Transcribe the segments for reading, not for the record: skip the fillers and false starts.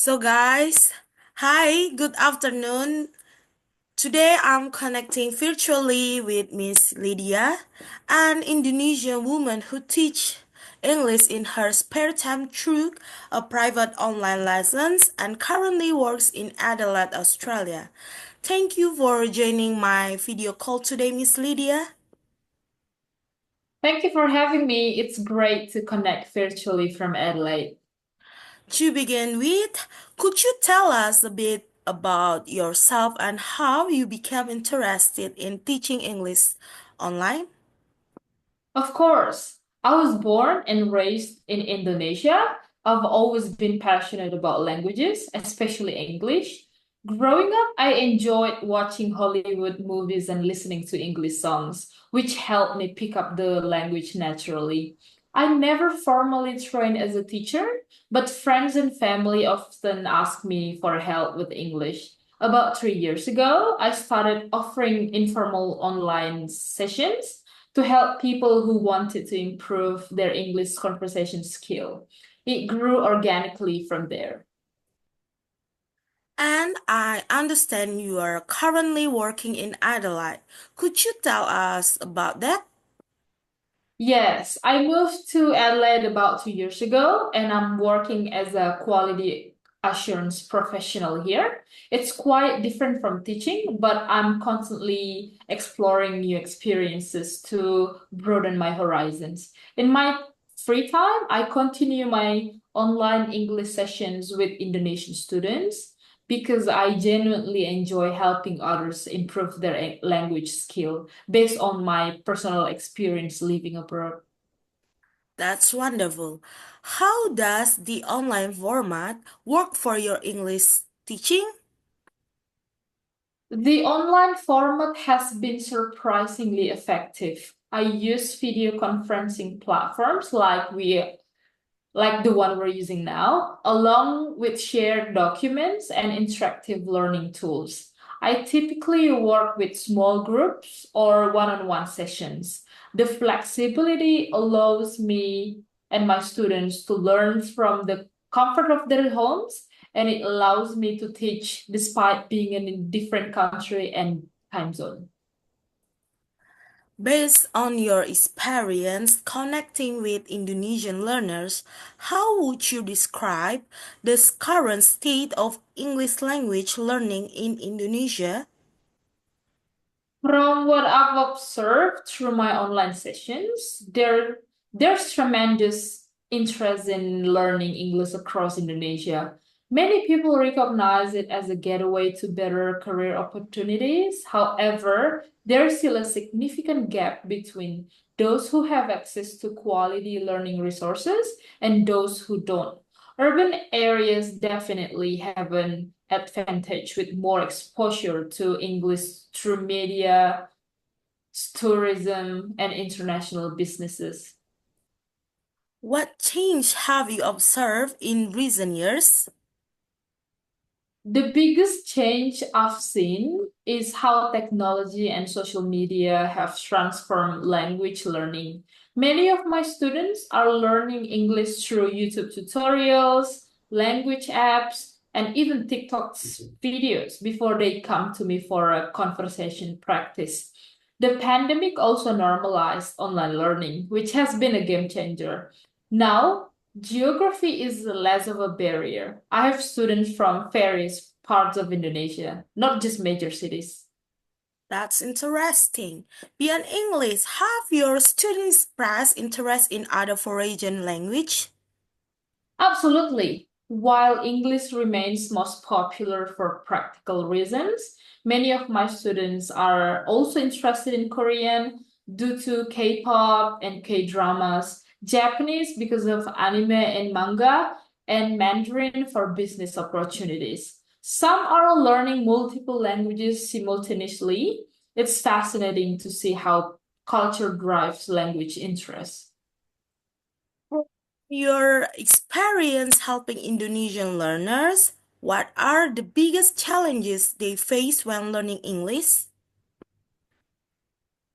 Guys, hi, good afternoon. Today I'm connecting virtually with Miss Lydia, an Indonesian woman who teach English in her spare time through a private online lessons and currently works in Adelaide, Australia. Thank you for joining my video call today, Miss Lydia. Thank you for having me. It's great to connect virtually from Adelaide. To begin with, could you tell us a bit about yourself and how you became interested in teaching English online? Of course, I was born and raised in Indonesia. I've always been passionate about languages, especially English. Growing up, I enjoyed watching Hollywood movies and listening to English songs, which helped me pick up the language naturally. I never formally trained as a teacher, but friends and family often ask me for help with English. About 3 years ago, I started offering informal online sessions to help people who wanted to improve their English conversation skill. It grew organically from there. And I understand you are currently working in Adelaide. Could you tell us about that? Yes, I moved to Adelaide about 2 years ago, and I'm working as a quality assurance professional here. It's quite different from teaching, but I'm constantly exploring new experiences to broaden my horizons. In my free time, I continue my online English sessions with Indonesian students because I genuinely enjoy helping others improve their language skill based on my personal experience living abroad. That's wonderful. How does the online format work for your English teaching? The online format has been surprisingly effective. I use video conferencing platforms like the one we're using now, along with shared documents and interactive learning tools. I typically work with small groups or one-on-one sessions. The flexibility allows me and my students to learn from the comfort of their homes, and it allows me to teach despite being in a different country and time zone. Based on your experience connecting with Indonesian learners, how would you describe the current state of English language learning in Indonesia? From what I've observed through my online sessions, there's tremendous interest in learning English across Indonesia. Many people recognize it as a gateway to better career opportunities. However, there's still a significant gap between those who have access to quality learning resources and those who don't. Urban areas definitely have an advantage with more exposure to English through media, tourism, and international businesses. What change have you observed in recent years? The biggest change I've seen is how technology and social media have transformed language learning. Many of my students are learning English through YouTube tutorials, language apps, and even TikTok's videos before they come to me for a conversation practice. The pandemic also normalized online learning, which has been a game changer. Now, geography is less of a barrier. I have students from various parts of Indonesia, not just major cities. That's interesting. Beyond English, have your students expressed interest in other foreign language? Absolutely. While English remains most popular for practical reasons, many of my students are also interested in Korean due to K-pop and K-dramas, Japanese because of anime and manga, and Mandarin for business opportunities. Some are learning multiple languages simultaneously. It's fascinating to see how culture drives language interest. Your experience helping Indonesian learners, what are the biggest challenges they face when learning English?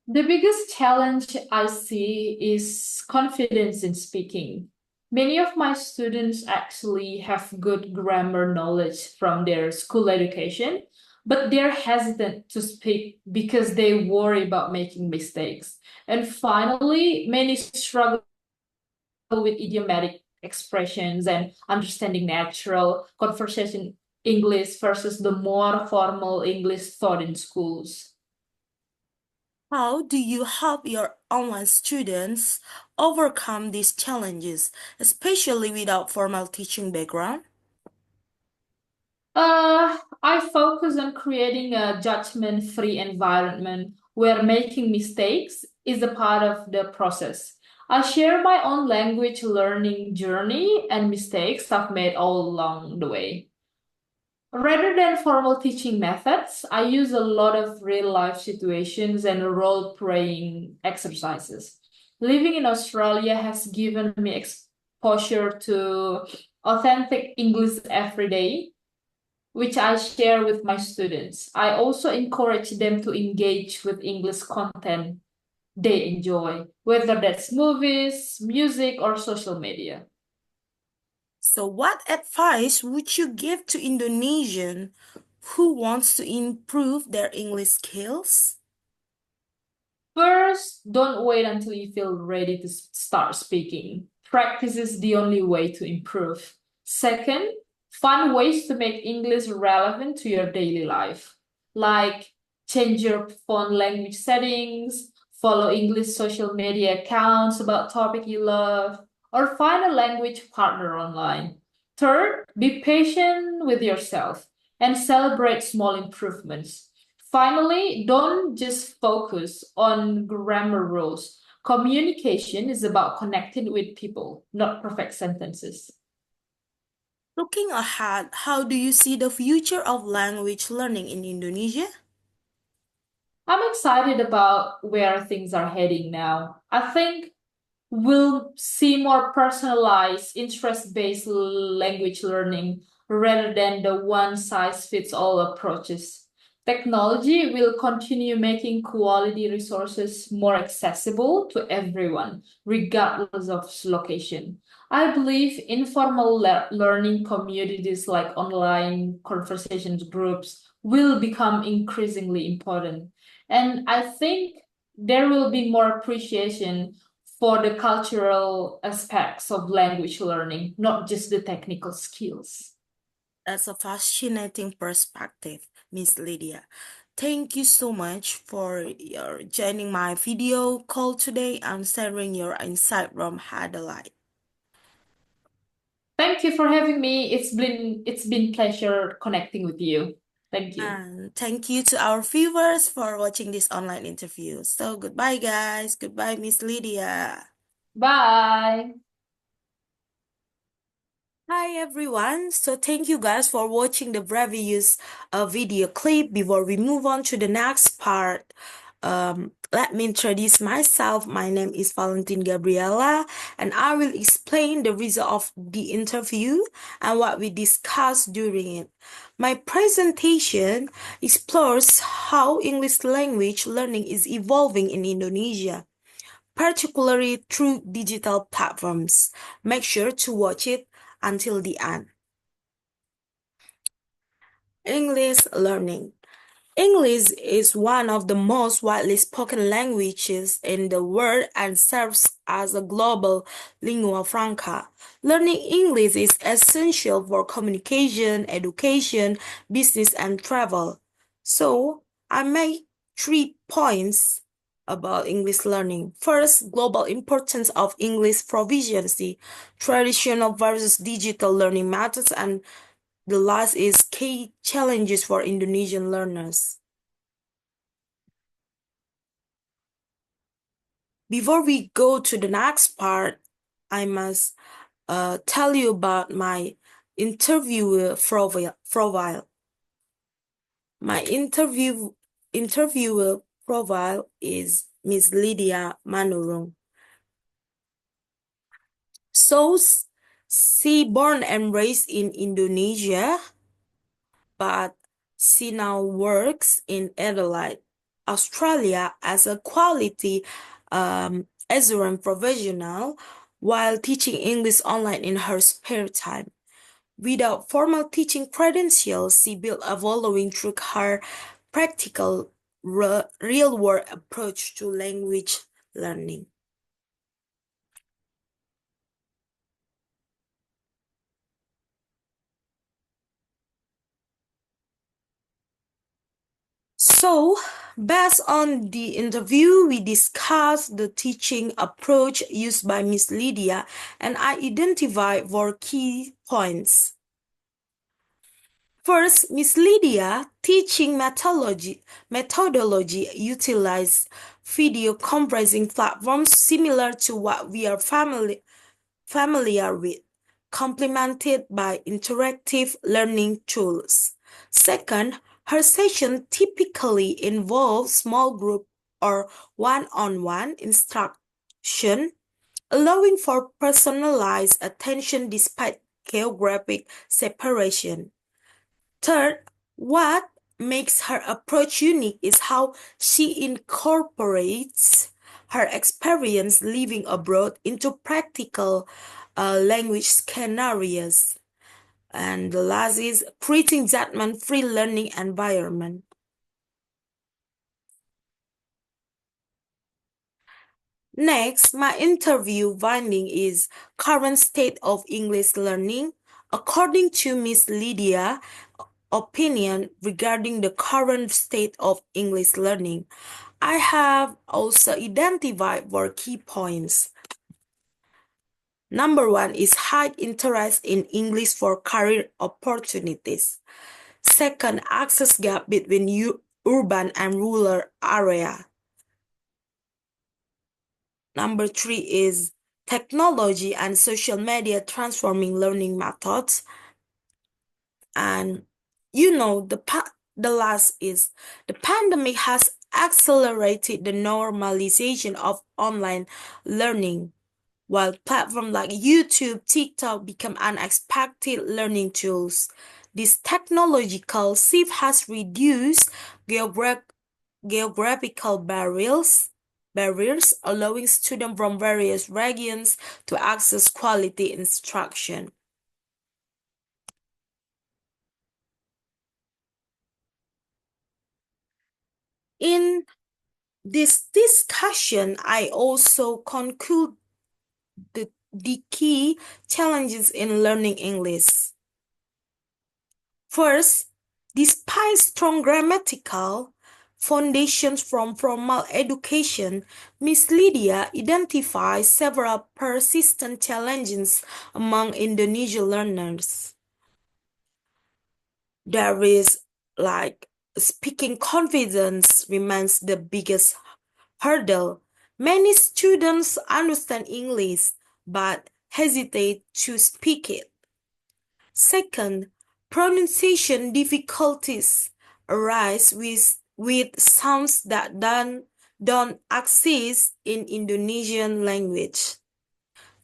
The biggest challenge I see is confidence in speaking. Many of my students actually have good grammar knowledge from their school education, but they're hesitant to speak because they worry about making mistakes. And finally, many struggle with idiomatic expressions and understanding natural conversation English versus the more formal English taught in schools. How do you help your online students overcome these challenges, especially without formal teaching background? I focus on creating a judgment-free environment where making mistakes is a part of the process. I share my own language learning journey and mistakes I've made all along the way. Rather than formal teaching methods, I use a lot of real life situations and role playing exercises. Living in Australia has given me exposure to authentic English every day, which I share with my students. I also encourage them to engage with English content they enjoy, whether that's movies, music, or social media. So, what advice would you give to Indonesian who wants to improve their English skills? First, don't wait until you feel ready to start speaking. Practice is the only way to improve. Second, find ways to make English relevant to your daily life, like change your phone language settings, follow English social media accounts about topic you love, or find a language partner online. Third, be patient with yourself and celebrate small improvements. Finally, don't just focus on grammar rules. Communication is about connecting with people, not perfect sentences. Looking ahead, how do you see the future of language learning in Indonesia? I'm excited about where things are heading now. I think we'll see more personalized, interest based language learning rather than the one size fits all approaches. Technology will continue making quality resources more accessible to everyone, regardless of location. I believe informal learning communities like online conversations groups will become increasingly important. And I think there will be more appreciation for the cultural aspects of language learning, not just the technical skills. That's a fascinating perspective, Miss Lydia. Thank you so much for your joining my video call today and sharing your insight from Adelaide. Thank you for having me. It's been pleasure connecting with you. Thank you. And thank you to our viewers for watching this online interview. So goodbye guys. Goodbye Miss Lydia. Bye. Hi everyone. So thank you guys for watching the previous video clip. Before we move on to the next part, let me introduce myself. My name is Valentine Gabriela and I will explain the result of the interview and what we discussed during it. My presentation explores how English language learning is evolving in Indonesia, particularly through digital platforms. Make sure to watch it until the end. English learning. English is one of the most widely spoken languages in the world and serves as a global lingua franca. Learning English is essential for communication, education, business, and travel. So, I make 3 points about English learning. First, global importance of English proficiency, traditional versus digital learning methods, and the last is key challenges for Indonesian learners. Before we go to the next part, I must tell you about my interviewer profile. My interviewer profile is Miss Lydia Manurung. So, she born and raised in Indonesia, but she now works in Adelaide, Australia as a quality assurance professional. while teaching English online in her spare time. Without formal teaching credentials, she built a following through her practical, real-world approach to language learning. So, based on the interview, we discussed the teaching approach used by Miss Lydia, and I identified four key points. First, Miss Lydia teaching methodology utilized video conferencing platforms similar to what we are familiar with, complemented by interactive learning tools. Second, her session typically involve small group or one-on-one instruction, allowing for personalized attention despite geographic separation. Third, what makes her approach unique is how she incorporates her experience living abroad into practical language scenarios. And the last is creating judgment-free learning environment. Next, my interview finding is current state of English learning. According to Miss Lydia, opinion regarding the current state of English learning, I have also identified four key points. Number one is high interest in English for career opportunities. Second, access gap between urban and rural area. Number three is technology and social media transforming learning methods. And the last is the pandemic has accelerated the normalization of online learning, while platforms like YouTube, TikTok become unexpected learning tools. This technological shift has reduced geographical barriers, allowing students from various regions to access quality instruction. In this discussion, I also conclude the key challenges in learning English. First, despite strong grammatical foundations from formal education, Miss Lydia identifies several persistent challenges among Indonesian learners. There is like speaking confidence remains the biggest hurdle. Many students understand English but hesitate to speak it. Second, pronunciation difficulties arise with sounds that don't exist in Indonesian language.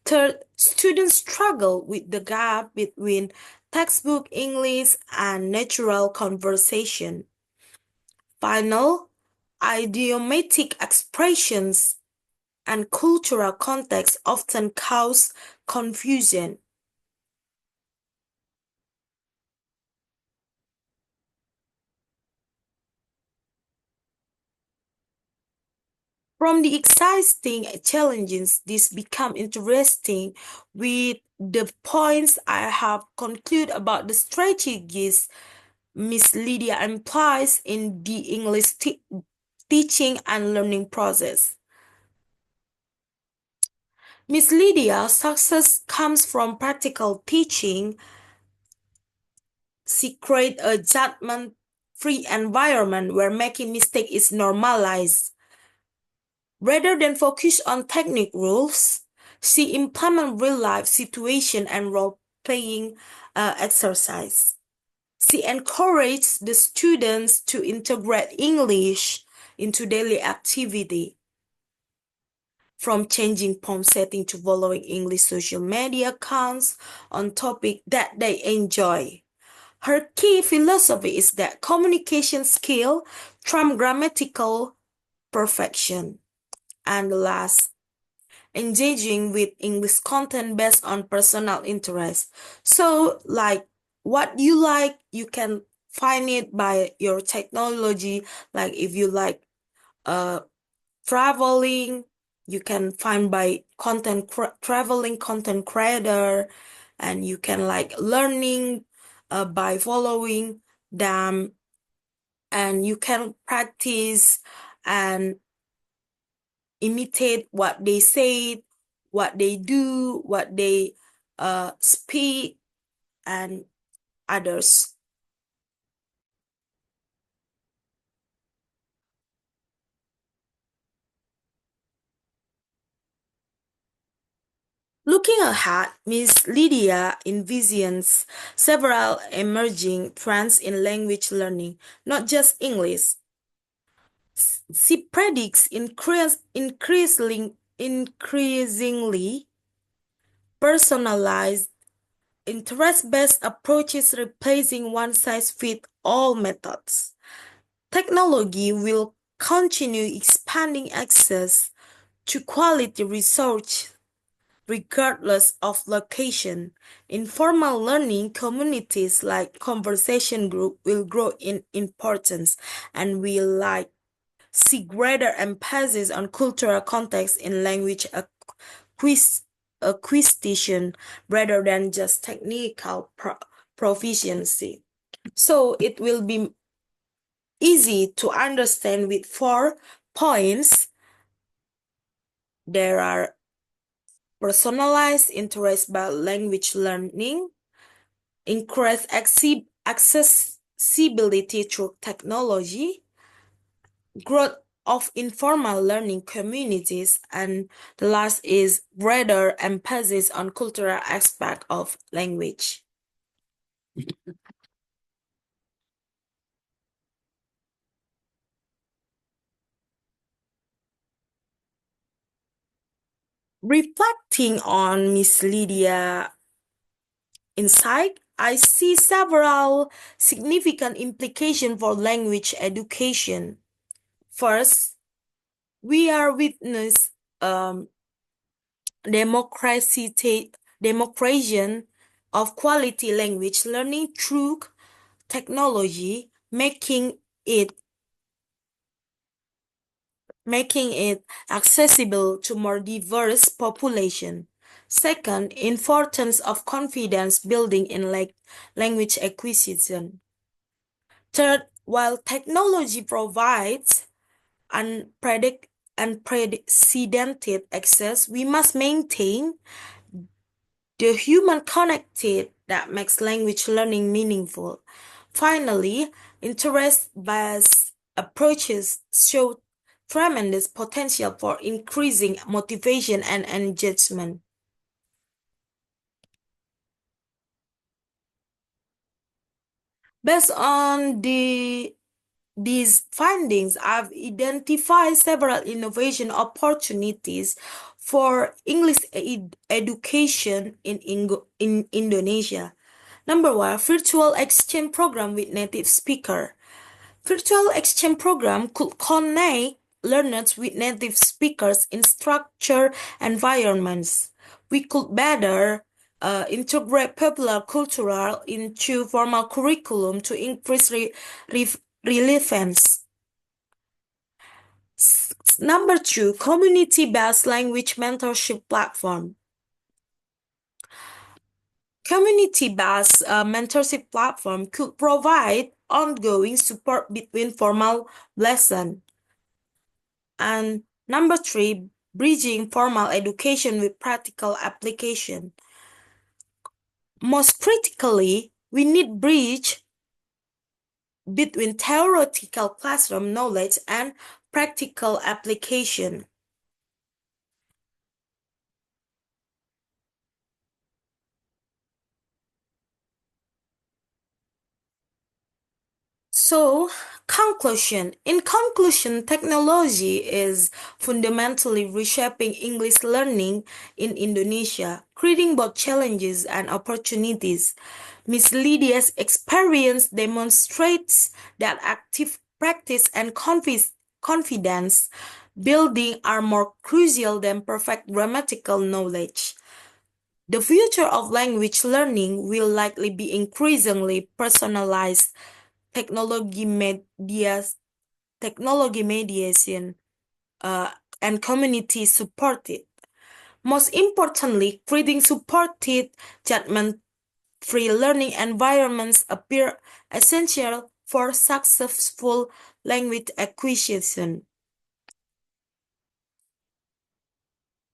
Third, students struggle with the gap between textbook English and natural conversation. Final, idiomatic expressions and cultural context often cause confusion. From the existing challenges, this become interesting with the points I have concluded about the strategies Miss Lydia implies in the English teaching and learning process. Miss Lydia's success comes from practical teaching. She creates a judgment-free environment where making mistakes is normalized. Rather than focus on technique rules, she implements real-life situation and role-playing exercise. She encourages the students to integrate English into daily activity, from changing poem setting to following English social media accounts on topic that they enjoy. Her key philosophy is that communication skill trump grammatical perfection. And last, engaging with English content based on personal interest. So, like what you like, you can find it by your technology. Like if you like uh traveling, you can find by traveling content creator, and you can like learning by following them, and you can practice and imitate what they say, what they do, what they speak, and others. Looking ahead, Miss Lydia envisions several emerging trends in language learning, not just English. She predicts increasingly personalized, interest-based approaches replacing one-size-fits-all methods. Technology will continue expanding access to quality research regardless of location. Informal learning communities like conversation group will grow in importance, and will like see greater emphasis on cultural context in language acquisition rather than just technical proficiency. So it will be easy to understand with 4 points. There are personalized interest by language learning, increased accessibility through technology, growth of informal learning communities, and the last is greater emphasis on cultural aspect of language. Reflecting on Miss Lydia's insight, I see several significant implications for language education. First, we are witness um, democratization of quality language learning through technology, it making it accessible to more diverse population. Second, importance of confidence building in language acquisition. Third, while technology provides unprecedented access, we must maintain the human connected that makes language learning meaningful. Finally, interest-based approaches show tremendous potential for increasing motivation and engagement. Based on these findings, I've identified several innovation opportunities for English education in Indonesia. Number one, virtual exchange program with native speaker. Virtual exchange program could connect learners with native speakers in structured environments. We could better integrate popular cultural into formal curriculum to increase relevance. Number two, community-based language mentorship platform. Community-based mentorship platform could provide ongoing support between formal lessons. And number three, bridging formal education with practical application. Most critically, we need bridge between theoretical classroom knowledge and practical application. So, conclusion. In conclusion, technology is fundamentally reshaping English learning in Indonesia, creating both challenges and opportunities. Miss Lydia's experience demonstrates that active practice and confidence building are more crucial than perfect grammatical knowledge. The future of language learning will likely be increasingly personalized, technology media, technology mediation, uh, and community supported. Most importantly, creating supported, judgment-free learning environments appear essential for successful language acquisition.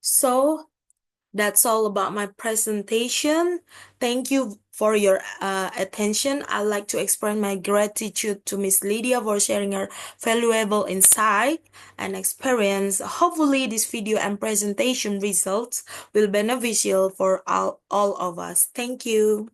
So, that's all about my presentation. Thank you for your attention. I'd like to express my gratitude to Miss Lydia for sharing her valuable insight and experience. Hopefully, this video and presentation results will beneficial for all of us. Thank you.